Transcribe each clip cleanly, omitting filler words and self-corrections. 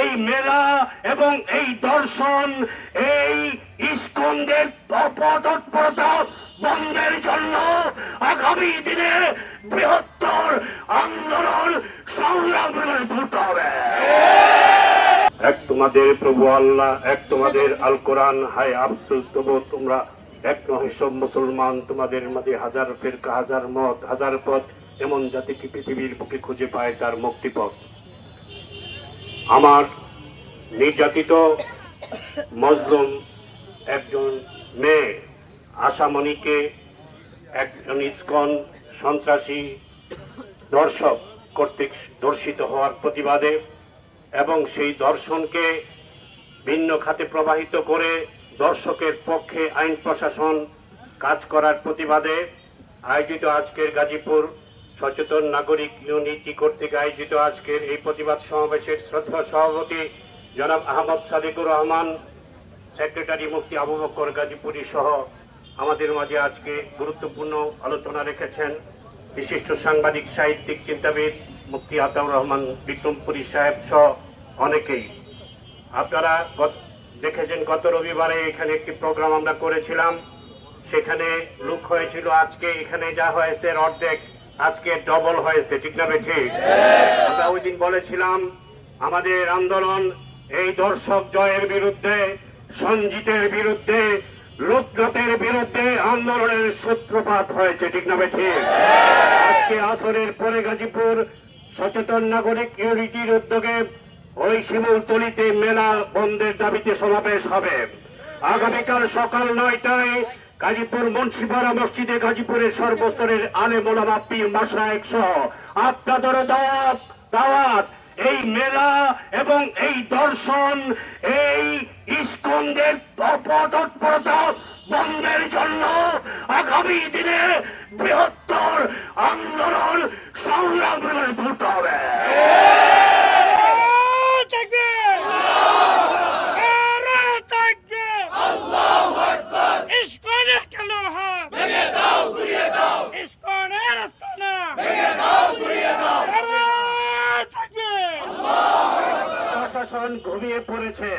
এই মেলা এবং এই দর্শন এই ইস্কনদের তৎপরতা বন্ধের জন্য আগামী দিনে বৃহত্তর আন্দোলন সংগ্রাম করে তুলতে হবে। এক তোমাদের প্রভু আল্লাহ, এক তোমাদের আল কোরআন। হায় আফসোস, তবু তোমরা এক নহে সব মুসলমান। তোমাদের মাঝে হাজার ফিরকা, হাজার মত, হাজার পথ, এমন জাতিকে পৃথিবীর বুকে খুঁজে পায় তার মুক্তিপথ। আমার নির্যাতিত মজলুম একজন মেয়ে আশামণিকে একজন ইসকন সন্ত্রাসী দর্শক কর্তৃক দর্শিত হওয়ার প্রতিবাদে এবং সেই দর্শনকে ভিন্ন খাতে প্রবাহিত করে দর্শকের পক্ষে আইন প্রশাসন কাজ করার প্রতিবাদে আয়োজিত আজকের গাজীপুর সচেতন নাগরিক ইউনিটি কর্তৃক আয়োজিত আজকের এই প্রতিবাদ সমাবেশের শ্রদ্ধেয় সভাপতি জনাব আহমদ সাদিকুর রহমান, সেক্রেটারি মুফতি আবু বকর গাজীপুরী সহ আমাদের মাঝে আজকে গুরুত্বপূর্ণ আলোচনা রেখেছেন বিশিষ্ট সাংবাদিক, সাহিত্যিক, চিন্তাবিদ মুফতি আতাউর রহমান বিক্রমপুরী সাহেব সহ অনেকেই। আপনারা দেখেছেন গত রবিবারে এখানে একটি প্রোগ্রাম আমরা করেছিলাম, সেখানে লোক হয়েছিল। আজকে এখানে যা হয়েছে অর্ধেক, আজকে ডবল হয়েছে, ঠিক না ঠিক? আমরা ওই দিন বলেছিলাম আমাদের আন্দোলন এই দর্শক জয়ের বিরুদ্ধে, সঞ্জিতের বিরুদ্ধে, লোকনাথের বিরুদ্ধে আন্দোলনের সূত্রপাত হয়েছে, ঠিক না ঠিক? আজকে আসরের পরে গাজীপুর সচেতন নাগরিক ইউনিটির উদ্যোগে ওই শিমুলতলিতে মেলা বন্ধের দাবিতে সমাবেশ হবে। আগামীকাল সকাল 9টায় গাজীপুর মুন্সিপাড়া মসজিদে গাজীপুরের সর্বস্তরের আলেম ওলামা পীর মাশায়েখ সহ আপনাদের দাওয়াত এই মেলা এবং এই দর্শন এই ইস্কনদের তৎপরতা বন্ধের জন্য আগামী দিনে বৃহত্তর আন্দোলন সংগ্রাম করে তুলতে হবে। প্রশাসন ঘুমিয়ে পড়েছে,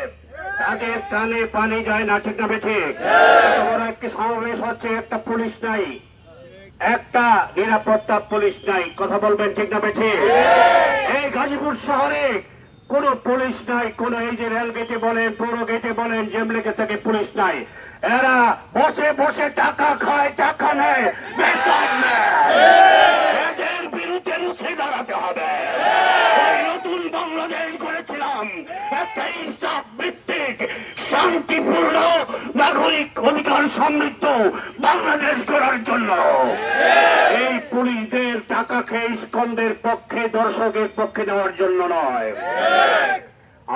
তাদের কানে পানি যায় না, ঠিক না ঠিক? একটি সমাবেশ হচ্ছে, একটা পুলিশ নাই, একটা নিরাপত্তা পুলিশ নাই, কথা বলবেন, ঠিক না ঠিক? এই গাজীপুর শহরে কোনো পুলিশ নাই, কোন এই যে রেল গেটে বলেন, পৌর গেটে বলেন, জেমলেগে থেকে পুলিশ নাই। এরা বসে বসে টাকা খায়, টাকা নেয়, বেতন নেয়। এদের বিরুদ্ধে রুখে দাঁড়াতে হবে। নতুন বাংলাদেশ গড়েছিলাম একটা ইনসাফ ভিত্তিক শান্তিপূর্ণ নাগরিক অধিকার সমৃদ্ধ বাংলাদেশ গড়ার জন্য। এই পুলিশদের টাকা খেয়ে ইস্কনদের পক্ষে, দর্শকের পক্ষে নেওয়ার জন্য নয়।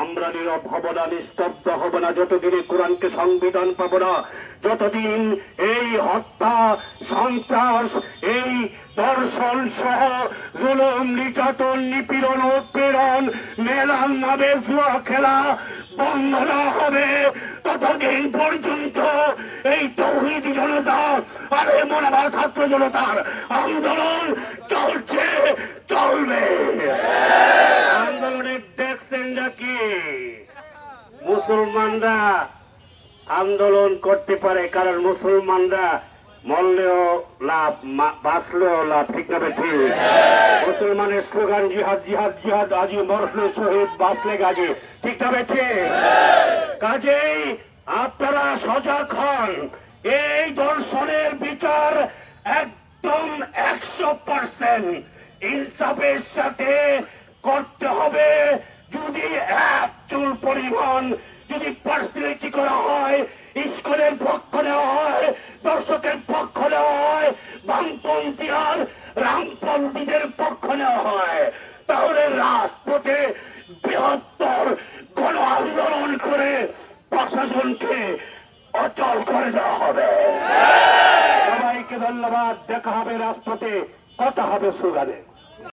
আমরা নীরব হব না, নিস্তব্ধ হব না যতদিনে কোরআনকে সংবিধান পাব না, যতদিন এই হত্যা, সন্ত্রাস, এই দর্শন সহ জুলুম, নির্যাতন, নিপীড়ন, উৎপীড়ন, মেলার নামে জুয়া খেলা বন্ধ না হবে, ততদিন পর্যন্ত এই তৌহিদি জনতা আর মোনাবা ছাত্র জনতার আন্দোলন চলছে, চলবে। আন্দোলনের দেখছেন নাকি মুসলমানরা আন্দোলন করতে পারে, কারণ মুসলমানরা মরলেও লাভ, বাঁচলেও লাভ, ঠিক না ঠিক? মুসলমানের স্লোগান জিহাদ জিহাদ জিহাদ, আজি মরলে শহীদ, বাঁচলে গাজী, ঠিক না ঠিক? কাজেই আপনারা সজাগ হন, এই দর্শনের বিচার একদম 100% ইনসাফের সাথে করতে হবে। যদি এক চুল পরিমাণ যদি পার্সোনালিটি করা হয়, ইস্কনের পক্ষ নেওয়া হয়, দর্শকের পক্ষ নেওয়া হয়, বামপন্থী আর রামপন্থীদের পক্ষ নেওয়া হয়, তাহলে রাজপথে বৃহত্তর গণ আন্দোলন করে প্রশাসনকে অচল করে দেওয়া হবে। সবাইকে ধন্যবাদ। দেখা হবে রাজপথে, কথা হবে স্লোগানে।